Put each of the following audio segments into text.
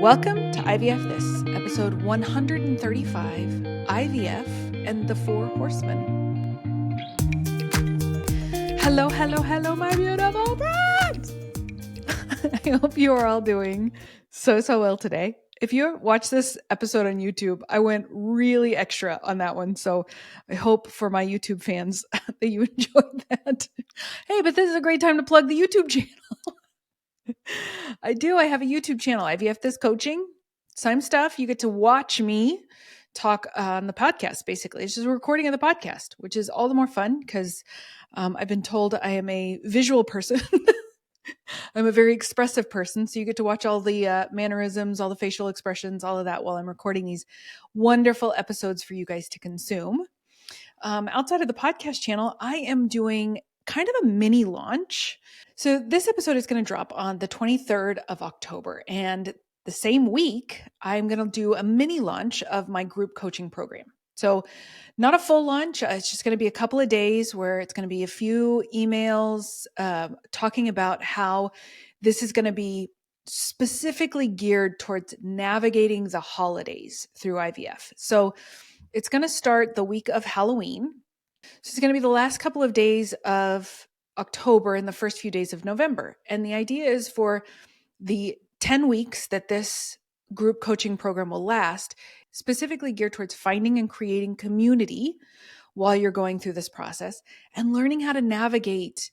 Welcome to IVF This, episode 135, IVF and the Four Horsemen. Hello, hello, hello, my beautiful friends! I hope you are all doing so well today. If you watch this episode on YouTube, I went really extra on that one. So I hope for my YouTube fans that you enjoyed that. Hey, but this is a great time to plug the YouTube channel. I do. I have a YouTube channel, IVF This Coaching. Same stuff. You get to watch me talk on the podcast, basically. It's just a recording of the podcast, which is all the more fun because I've been told I am a visual person. I'm a very expressive person. So you get to watch all the mannerisms, all the facial expressions, all of that while I'm recording these wonderful episodes for you guys to consume. Outside of the podcast channel, I am doing kind of a mini launch. So this episode is going to drop on the 23rd of October. And the same week, I'm going to do a mini launch of my group coaching program. So not a full launch. It's just going to be a couple of days where it's going to be a few emails talking about how this is going to be specifically geared towards navigating the holidays through IVF. So it's going to start the week of Halloween. So it's going to be the last couple of days of October and the first few days of November. And the idea is for the 10 weeks that this group coaching program will last, specifically geared towards finding and creating community while you're going through this process and learning how to navigate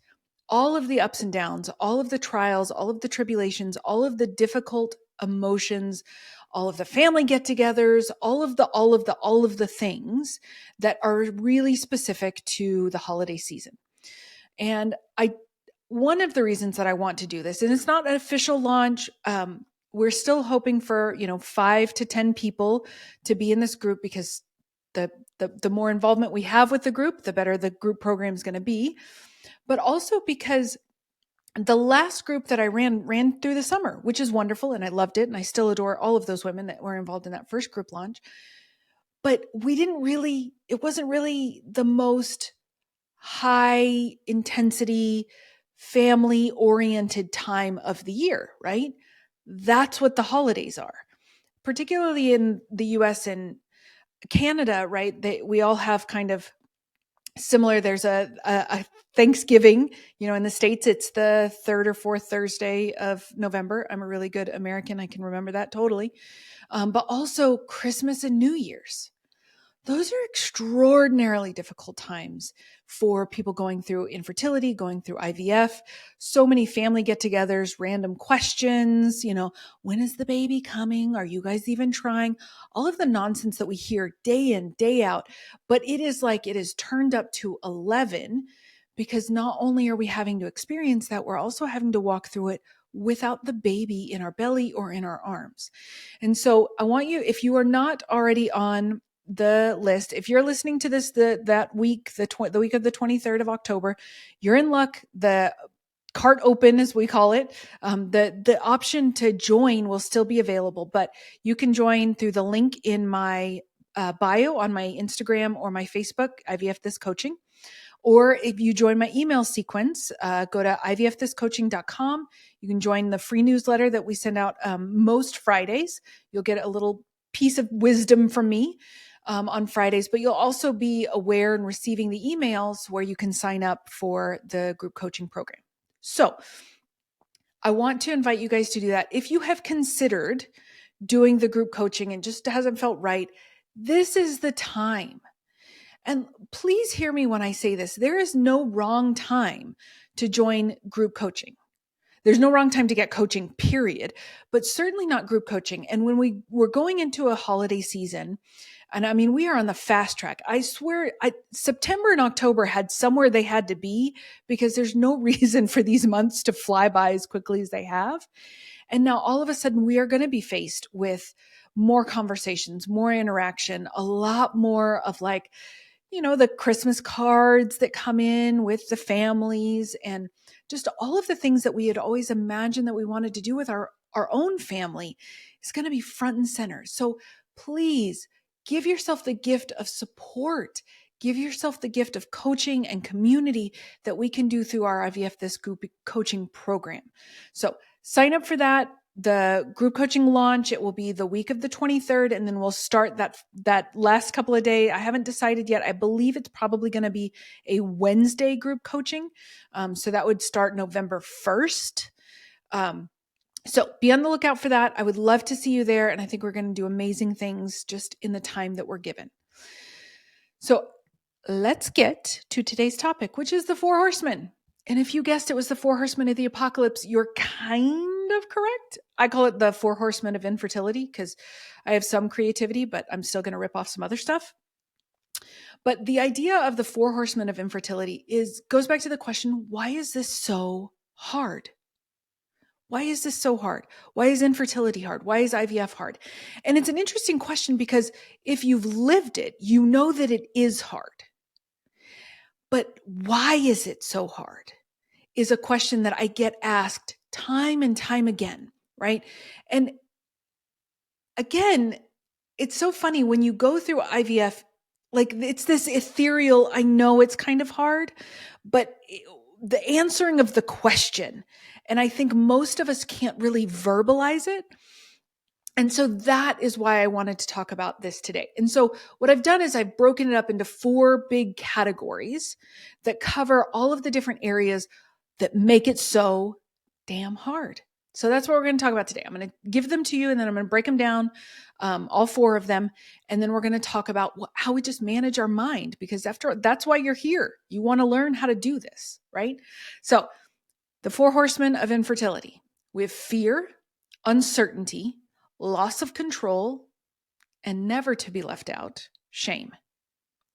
all of the ups and downs, all of the trials, all of the tribulations, all of the difficult emotions, all of the family get-togethers, all of the things that are really specific to the holiday season. And one of the reasons that I want to do this, and it's not an official launch, we're still hoping for 5 to 10 people to be in this group because the more involvement we have with the group, the better the group program is going to be. But also because the last group that I ran through the summer, which is wonderful, and I loved it, and I still adore all of those women that were involved in that first group launch. But it wasn't really the most high intensity, family oriented time of the year, right? That's what the holidays are, particularly in the US and Canada, right? We all have kind of similar. There's a Thanksgiving, in the States, it's the third or fourth Thursday of November. I'm a really good American. I can remember that totally. But also Christmas and New Year's. Those are extraordinarily difficult times for people going through infertility, going through IVF, so many family get-togethers, random questions, when is the baby coming? Are you guys even trying? All of the nonsense that we hear day in, day out. But it is like it is turned up to 11 because not only are we having to experience that, we're also having to walk through it without the baby in our belly or in our arms. And so I want you, if you are not already on the list, if you're listening to this that week, the week of the 23rd of October, you're in luck. The cart open, as we call it, the option to join will still be available, but you can join through the link in my bio on my Instagram or my Facebook, IVF This Coaching. Or if you join my email sequence, go to ivfthiscoaching.com. You can join the free newsletter that we send out most Fridays. You'll get a little piece of wisdom from me on Fridays, but you'll also be aware and receiving the emails where you can sign up for the group coaching program. So I want to invite you guys to do that. If you have considered doing the group coaching and just hasn't felt right, this is the time. And please hear me when I say this. There is no wrong time to join group coaching. There's no wrong time to get coaching, period, but certainly not group coaching. And when we're going into a holiday season, and I mean, we are on the fast track. I swear, September and October had somewhere they had to be because there's no reason for these months to fly by as quickly as they have. And now all of a sudden we are going to be faced with more conversations, more interaction, a lot more of the Christmas cards that come in with the families and just all of the things that we had always imagined that we wanted to do with our own family is going to be front and center. So please give yourself the gift of support. Give yourself the gift of coaching and community that we can do through our IVF This group coaching program. So sign up for that. the group coaching launch, it will be the week of the 23rd, and then we'll start that last couple of days. I haven't decided yet. I believe it's probably going to be a Wednesday group coaching. So that would start November 1st. So be on the lookout for that. I would love to see you there. And I think we're going to do amazing things just in the time that we're given. So let's get to today's topic, which is the four horsemen. And if you guessed it was the four horsemen of the apocalypse, you're kind of correct. I call it the four horsemen of infertility because I have some creativity, but I'm still going to rip off some other stuff. But the idea of the four horsemen of infertility goes back to the question, why is this so hard? Why is this so hard? Why is infertility hard? Why is IVF hard? And it's an interesting question because if you've lived it, you know that it is hard. But why is it so hard is a question that I get asked time and time again, right? And again, it's so funny when you go through IVF, like it's this ethereal, I know it's kind of hard, but the answering of the question, and I think most of us can't really verbalize it. And so that is why I wanted to talk about this today. And so what I've done is I've broken it up into 4 big categories that cover all of the different areas that make it so damn hard. So that's what we're going to talk about today. I'm going to give them to you and then I'm going to break them down, all 4 of them. And then we're going to talk about how we just manage our mind, because that's why you're here. You want to learn how to do this, right? So the 4 horsemen of infertility. We have fear, uncertainty, loss of control, and never to be left out, shame,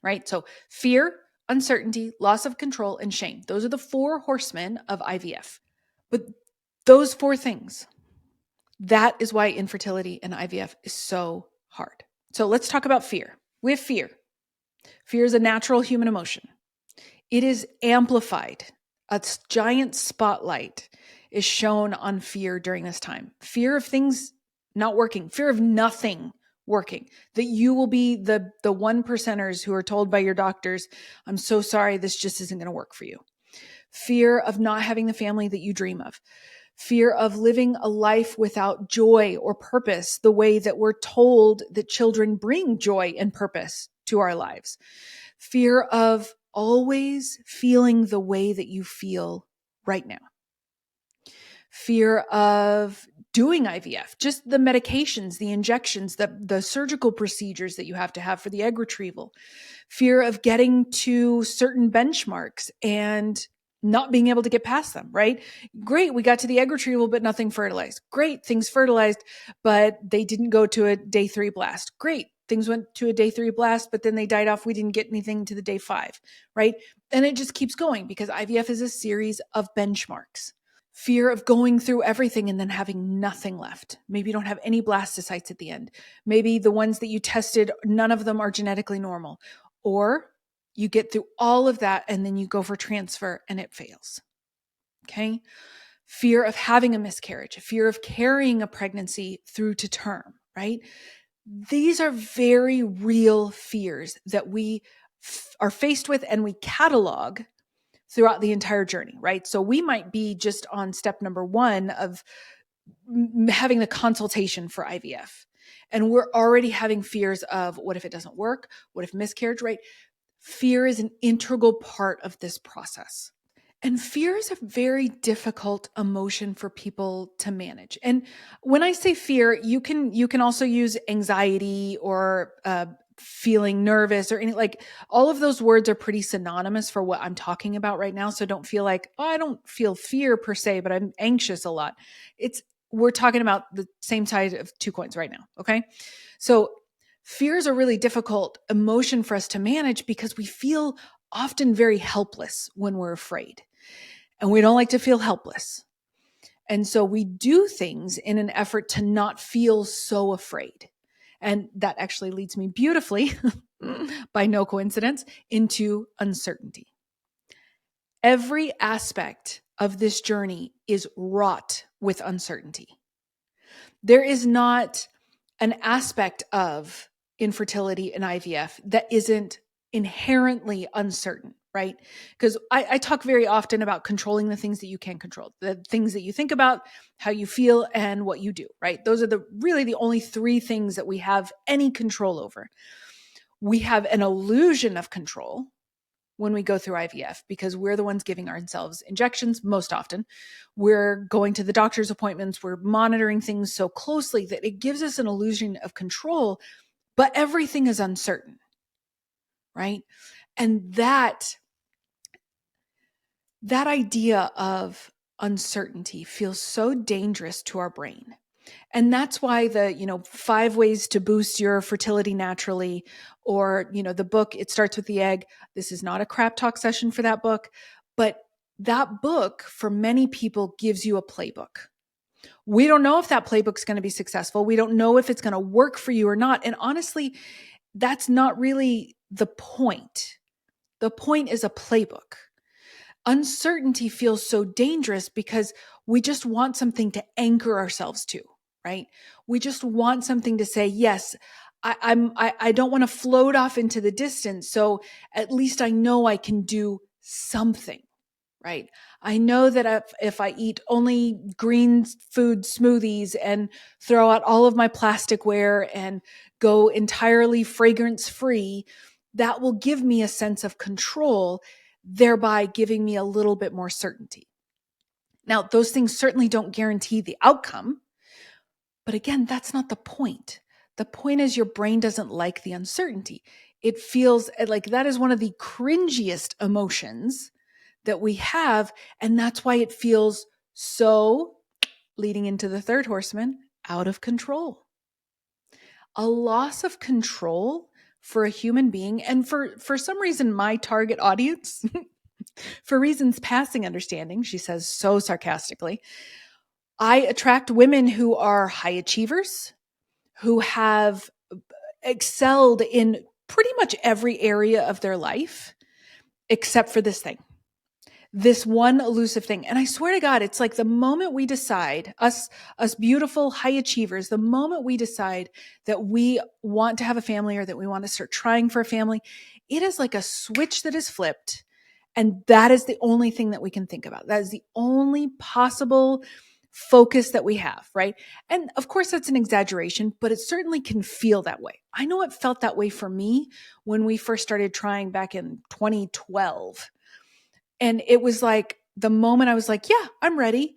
right? So fear, uncertainty, loss of control, and shame. Those are the 4 horsemen of IVF. But those 4 things, that is why infertility and IVF is so hard. So let's talk about fear. We have fear. Fear is a natural human emotion. It is amplified. A giant spotlight is shown on fear during this time. Fear of things not working, fear of nothing working, that you will be the 1%ers who are told by your doctors, I'm so sorry, this just isn't going to work for you. Fear of not having the family that you dream of. Fear of living a life without joy or purpose, the way that we're told that children bring joy and purpose to our lives. Fear of always feeling the way that you feel right now. Fear of doing IVF, just the medications, the injections, the surgical procedures that you have to have for the egg retrieval. Fear of getting to certain benchmarks and not being able to get past them, right? Great, we got to the egg retrieval, but nothing fertilized. Great, things fertilized, but they didn't go to a day 3 blast. Great, things went to a day 3 blast, but then they died off. We didn't get anything to the day 5, right? And it just keeps going because IVF is a series of benchmarks. Fear of going through everything and then having nothing left. Maybe you don't have any blastocytes at the end. Maybe the ones that you tested, none of them are genetically normal. Or you get through all of that and then you go for transfer and it fails. Okay? Fear of having a miscarriage, fear of carrying a pregnancy through to term, right? These are very real fears that we are faced with and we catalog throughout the entire journey, right? So we might be just on step number 1 of having the consultation for IVF. And we're already having fears of what if it doesn't work? What if miscarriage, right? Fear is an integral part of this process. And fear is a very difficult emotion for people to manage. And when I say fear, you can also use anxiety or feeling nervous or any, like all of those words are pretty synonymous for what I'm talking about right now. So don't feel like, oh, I don't feel fear per se, but I'm anxious a lot. We're talking about the same side of 2 coins right now. Okay. So fear is a really difficult emotion for us to manage because we feel often very helpless when we're afraid. And we don't like to feel helpless. And so we do things in an effort to not feel so afraid. And that actually leads me beautifully, by no coincidence, into uncertainty. Every aspect of this journey is wrought with uncertainty. There is not an aspect of infertility and IVF that isn't inherently uncertain. right? Because I talk very often about controlling the things that you can control, the things that you think about, how you feel, and what you do, right? Those are really the only three things that we have any control over. We have an illusion of control when we go through IVF because we're the ones giving ourselves injections most often. We're going to the doctor's appointments. We're monitoring things so closely that it gives us an illusion of control, but everything is uncertain, right? And that idea of uncertainty feels so dangerous to our brain. And that's why the 5 ways to boost your fertility naturally, or, the book, It Starts with the Egg. This is not a crap talk session for that book, but that book for many people gives you a playbook. We don't know if that playbook's going to be successful. We don't know if it's going to work for you or not. And honestly, that's not really the point. The point is a playbook. Uncertainty feels so dangerous because we just want something to anchor ourselves to, right? We just want something to say, yes, I don't want to float off into the distance. So at least I know I can do something, right? I know that if I eat only green food smoothies and throw out all of my plasticware and go entirely fragrance free, that will give me a sense of control, thereby giving me a little bit more certainty. Now, those things certainly don't guarantee the outcome, but again, that's not the point. The point is your brain doesn't like the uncertainty. It feels like that is one of the cringiest emotions that we have, and that's why it feels so, leading into the third horseman, out of control. A loss of control for a human being, and for some reason, my target audience, for reasons passing understanding, she says so sarcastically, I attract women who are high achievers, who have excelled in pretty much every area of their life, except for this thing. This one elusive thing. And I swear to God, it's like the moment we decide, us beautiful high achievers, the moment we decide that we want to have a family or that we want to start trying for a family, it is like a switch that is flipped. And that is the only thing that we can think about. That is the only possible focus that we have, right? And of course, that's an exaggeration, but it certainly can feel that way. I know it felt that way for me when we first started trying back in 2012. And it was like the moment I was like, yeah, I'm ready.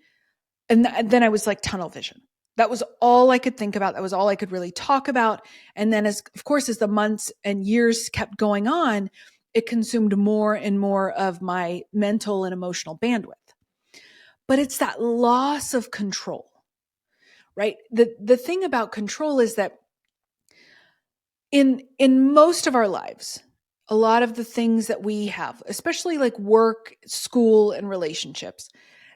And then I was like tunnel vision. That was all I could think about. That was all I could really talk about. And then as the months and years kept going on, it consumed more and more of my mental and emotional bandwidth. But it's that loss of control, right? The thing about control is that in most of our lives, a lot of the things that we have, especially like work, school, and relationships,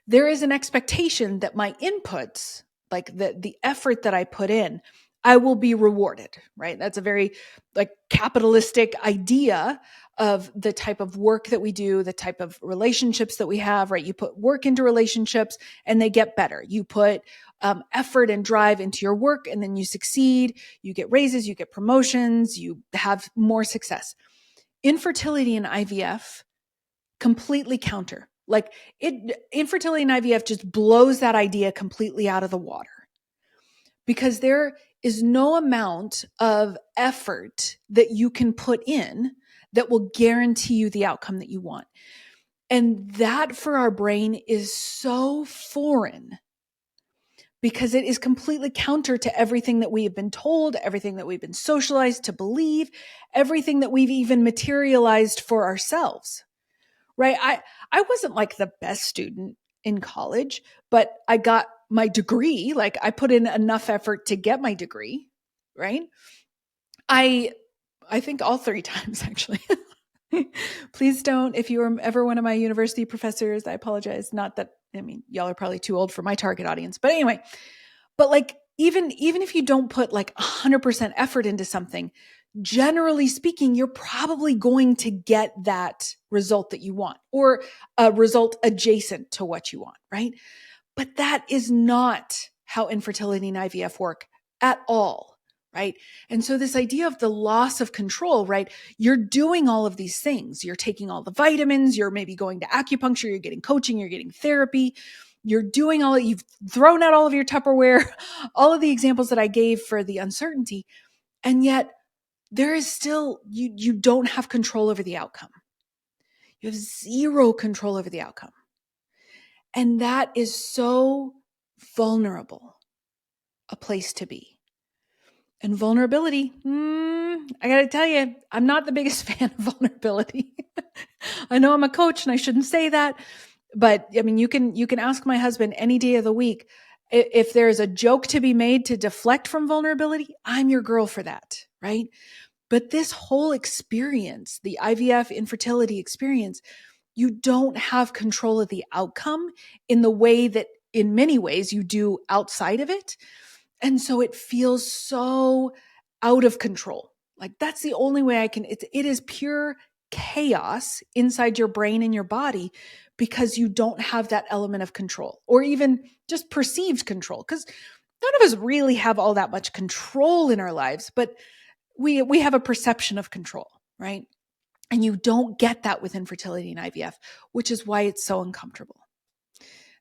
there is an expectation that my inputs, like the effort that I put in, I will be rewarded, right? That's a very like capitalistic idea of the type of work that we do, the type of relationships that we have, right? You put work into relationships and they get better. You put effort and drive into your work and then you succeed, you get raises, you get promotions, you have more success. Infertility and IVF completely counter. Like infertility and IVF just blows that idea completely out of the water because there is no amount of effort that you can put in that will guarantee you the outcome that you want. And that for our brain is so foreign because it is completely counter to everything that we have been told, everything that we've been socialized to believe, everything that we've even materialized for ourselves. Right? I wasn't like the best student in college, but I got my degree. Like I put in enough effort to get my degree, right? I think all 3 times actually. Please don't, if you were ever one of my university professors, I apologize. Not that, I mean, y'all are probably too old for my target audience, but anyway, but like, even if you don't put like 100% effort into something, generally speaking, you're probably going to get that result that you want or a result adjacent to what you want, right? But that is not how infertility and IVF work at all, right? And so this idea of the loss of control, right? You're doing all of these things. You're taking all the vitamins, you're maybe going to acupuncture, you're getting coaching, you're getting therapy. You're doing all, you've thrown out all of your Tupperware, all of the examples that I gave for the uncertainty. And yet there is still, you don't have control over the outcome. You have zero control over the outcome. And that is so vulnerable a place to be. And vulnerability, I got to tell you, I'm not the biggest fan of vulnerability. I know I'm a coach and I shouldn't say that, but I mean, you can ask my husband any day of the week. If there's a joke to be made to deflect from vulnerability, I'm your girl for that, right? But this whole experience, the IVF infertility experience, you don't have control of the outcome in the way that in many ways you do outside of it. And so it feels so out of control. Like that's the only way I can, it is pure chaos inside your brain and your body because you don't have that element of control or even just perceived control. Because none of us really have all that much control in our lives, but we have a perception of control, right? And you don't get that with infertility and IVF, which is why it's so uncomfortable.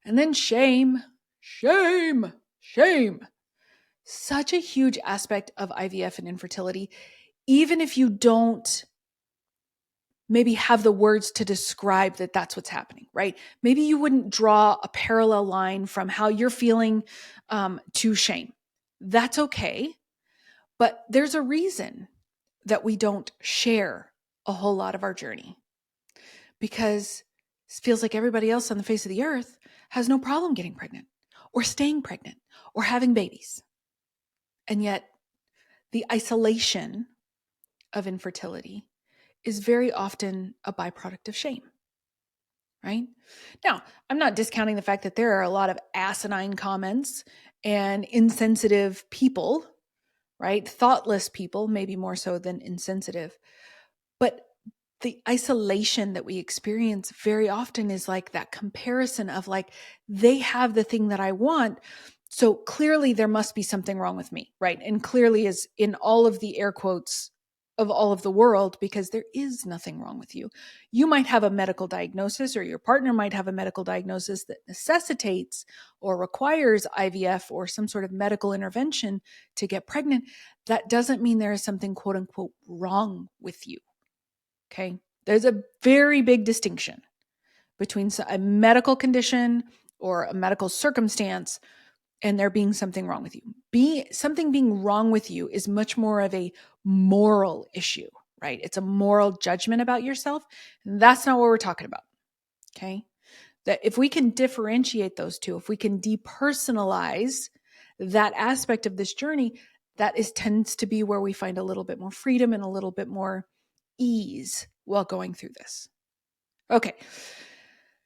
And then shame. Such a huge aspect of IVF and infertility, even if you don't maybe have the words to describe that that's what's happening, right? Maybe you wouldn't draw a parallel line from how you're feeling to shame. That's okay. But there's a reason that we don't share a whole lot of our journey because it feels like everybody else on the face of the earth has no problem getting pregnant or staying pregnant or having babies. And yet the isolation of infertility is very often a byproduct of shame, right? Now, I'm not discounting the fact that there are a lot of asinine comments and insensitive people, right? Thoughtless people, maybe more so than insensitive. But the isolation that we experience very often is like that comparison of like, they have the thing that I want. So clearly there must be something wrong with me, right? And clearly is in all of the air quotes of all of the world because there is nothing wrong with you. You might have a medical diagnosis or your partner might have a medical diagnosis that necessitates or requires IVF or some sort of medical intervention to get pregnant. That doesn't mean there is something quote unquote wrong with you. Okay. There's a very big distinction between a medical condition or a medical circumstance and there being something wrong with you. Something being wrong with you is much more of a moral issue, right? It's a moral judgment about yourself. And that's not what we're talking about. Okay. That if we can differentiate those two, if we can depersonalize that aspect of this journey, that tends to be where we find a little bit more freedom and a little bit more ease while going through this. Okay.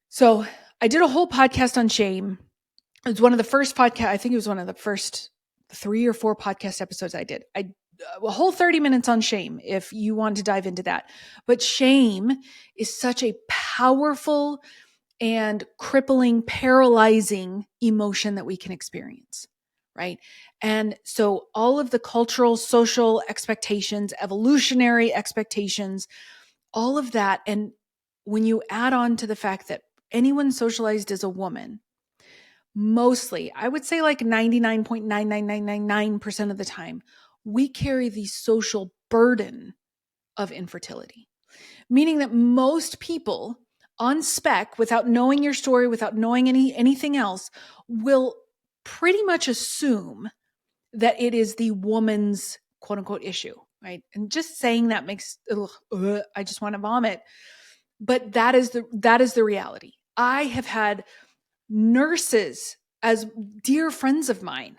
So I did a whole podcast on shame. It was one of the first podcasts. I think it was one of the first 3 or 4 podcast episodes I did. A whole 30 minutes on shame if you want to dive into that. But shame is such a powerful and crippling, paralyzing emotion that we can experience, right? And so all of the cultural, social expectations, evolutionary expectations, all of that. And when you add on to the fact that anyone socialized as a woman, mostly, I would say like 99.99999% of the time, we carry the social burden of infertility, meaning that most people on spec, without knowing your story, without knowing anything else, will pretty much assume that it is the woman's quote unquote issue, right? And just saying that makes, I just want to vomit. But that is the reality. I have had nurses as dear friends of mine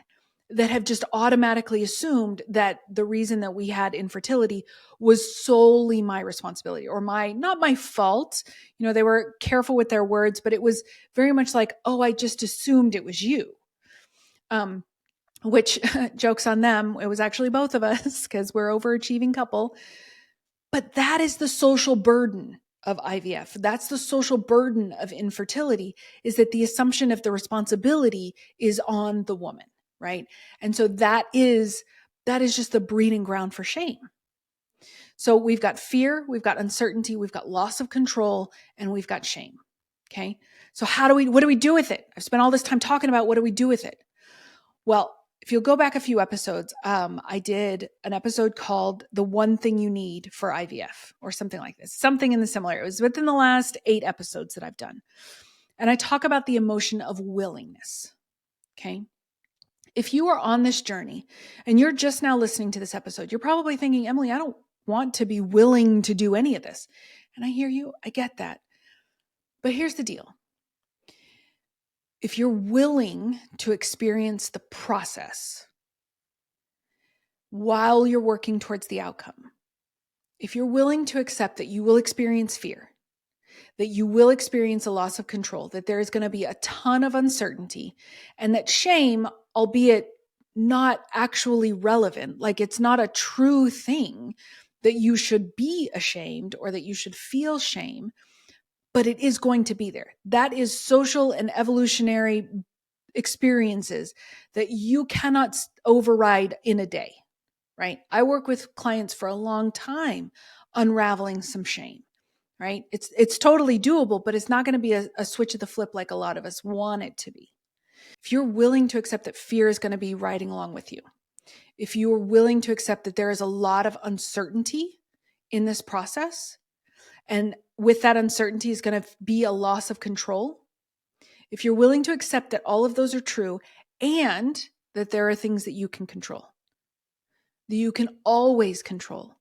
that have just automatically assumed that the reason that we had infertility was solely my responsibility or not my fault. You know, they were careful with their words, but it was very much like, oh, I just assumed it was you. Which jokes on them. It was actually both of us because we're overachieving couple. But that is the social burden of IVF. That's the social burden of infertility, is that the assumption of the responsibility is on the woman, right? And so that is that is just the breeding ground for shame. So we've got fear, we've got uncertainty, we've got loss of control, and we've got shame. Okay. So what do we do with it? I've spent all this time talking about what do we do with it? Well, if you'll go back a few episodes, I did an episode called The One Thing You Need for IVF or something like this, something in the similar. It was within the last 8 episodes that I've done. And I talk about the emotion of willingness. Okay. If you are on this journey and you're just now listening to this episode, you're probably thinking, Emily, I don't want to be willing to do any of this. And I hear you. I get that. But here's the deal. If you're willing to experience the process while you're working towards the outcome, if you're willing to accept that you will experience fear, that you will experience a loss of control, that there is going to be a ton of uncertainty, and that shame, albeit not actually relevant, like it's not a true thing that you should be ashamed or that you should feel shame, but it is going to be there. That is social and evolutionary experiences that you cannot override in a day, right? I work with clients for a long time unraveling some shame, right? It's totally doable, but it's not going to be a switch of the flip like a lot of us want it to be. If you're willing to accept that fear is going to be riding along with you, if you are willing to accept that there is a lot of uncertainty in this process, and with that uncertainty is going to be a loss of control, if you're willing to accept that all of those are true and that there are things that you can control, that you can always control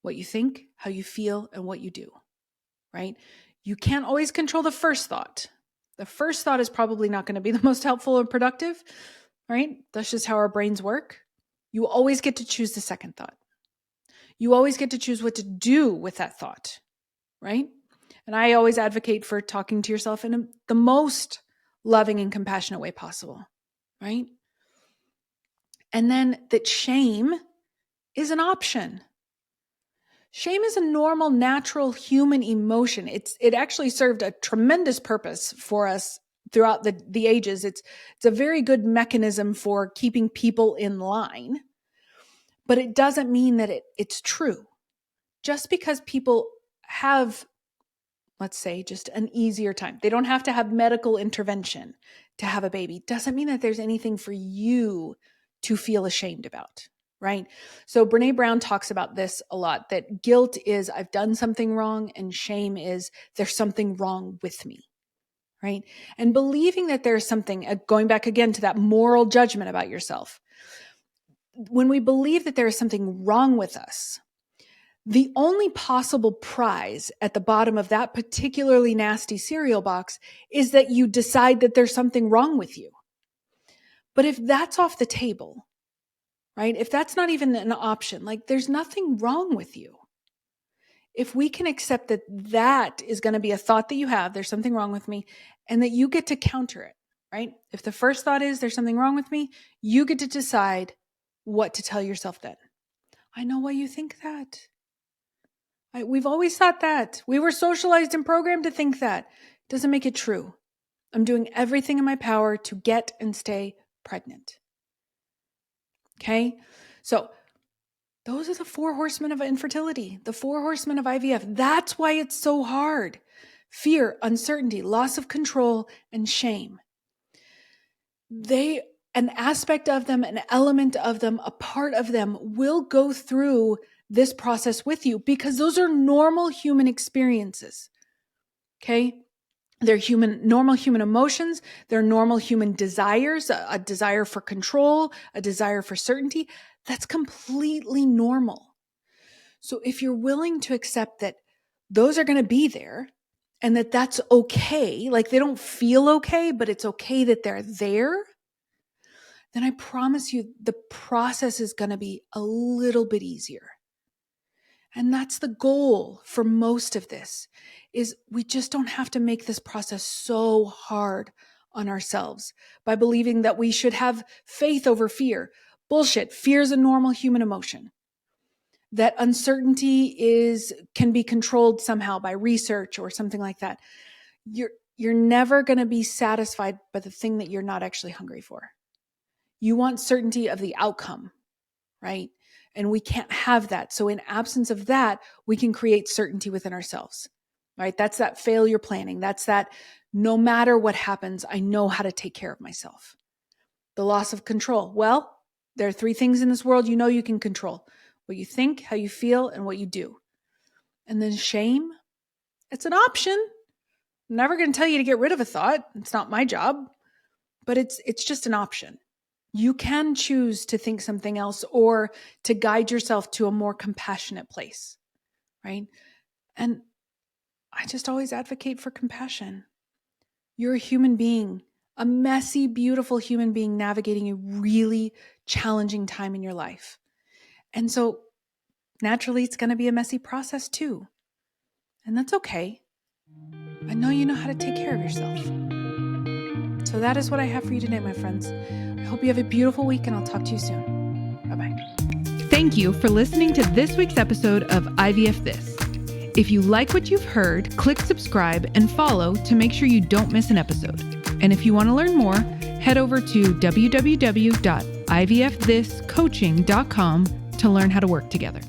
what you think, how you feel, and what you do, right? You can't always control the first thought. The first thought is probably not going to be the most helpful or productive, right? That's just how our brains work. You always get to choose the second thought. You always get to choose what to do with that thought, right? And I always advocate for talking to yourself in the most loving and compassionate way possible, right? And then that shame is an option. Shame is a normal, natural human emotion. It actually served a tremendous purpose for us throughout the ages. It's a very good mechanism for keeping people in line, but it doesn't mean that it's true. Just because people have, let's say, just an easier time, they don't have to have medical intervention to have a baby, doesn't mean that there's anything for you to feel ashamed about. Right? So Brene Brown talks about this a lot, that guilt is I've done something wrong, and shame is there's something wrong with me, right? And believing that there's something, going back again to that moral judgment about yourself, when we believe that there is something wrong with us, the only possible prize at the bottom of that particularly nasty cereal box is that you decide that there's something wrong with you. But if that's off the table, right? If that's not even an option, like there's nothing wrong with you. If we can accept that that is going to be a thought that you have, there's something wrong with me, and that you get to counter it, right? If the first thought is there's something wrong with me, you get to decide what to tell yourself then. I know why you think that. We've always thought that. We were socialized and programmed to think that. Doesn't make it true. I'm doing everything in my power to get and stay pregnant. Okay? So those are the 4 horsemen of infertility, the 4 horsemen of IVF. That's why it's so hard. Fear, uncertainty, loss of control, and shame. An aspect of them, an element of them, a part of them will go through this process with you because those are normal human experiences. Okay? They're normal human emotions. They're normal human desires, a desire for control, a desire for certainty. That's completely normal. So if you're willing to accept that those are going to be there and that that's okay, like they don't feel okay, but it's okay that they're there, then I promise you the process is going to be a little bit easier. And that's the goal for most of this, is we just don't have to make this process so hard on ourselves by believing that we should have faith over fear. Bullshit. Fear is a normal human emotion. That uncertainty can be controlled somehow by research or something like that. You're never going to be satisfied by the thing that you're not actually hungry for. You want certainty of the outcome, right? And we can't have that. So in absence of that, we can create certainty within ourselves, right? That's that failure planning. That's that no matter what happens, I know how to take care of myself. The loss of control. Well, there are 3 things in this world you can control: what you think, how you feel, and what you do. And then shame, it's an option. I'm never going to tell you to get rid of a thought. It's not my job, but it's just an option. You can choose to think something else or to guide yourself to a more compassionate place, right? And I just always advocate for compassion. You're a human being, a messy, beautiful human being navigating a really challenging time in your life. And so naturally, it's going to be a messy process too. And that's okay. I know you know how to take care of yourself. So that is what I have for you today, my friends. I hope you have a beautiful week, and I'll talk to you soon. Bye-bye. Thank you for listening to this week's episode of IVF This. If you like what you've heard, click subscribe and follow to make sure you don't miss an episode. And if you want to learn more, head over to www.ivfthiscoaching.com to learn how to work together.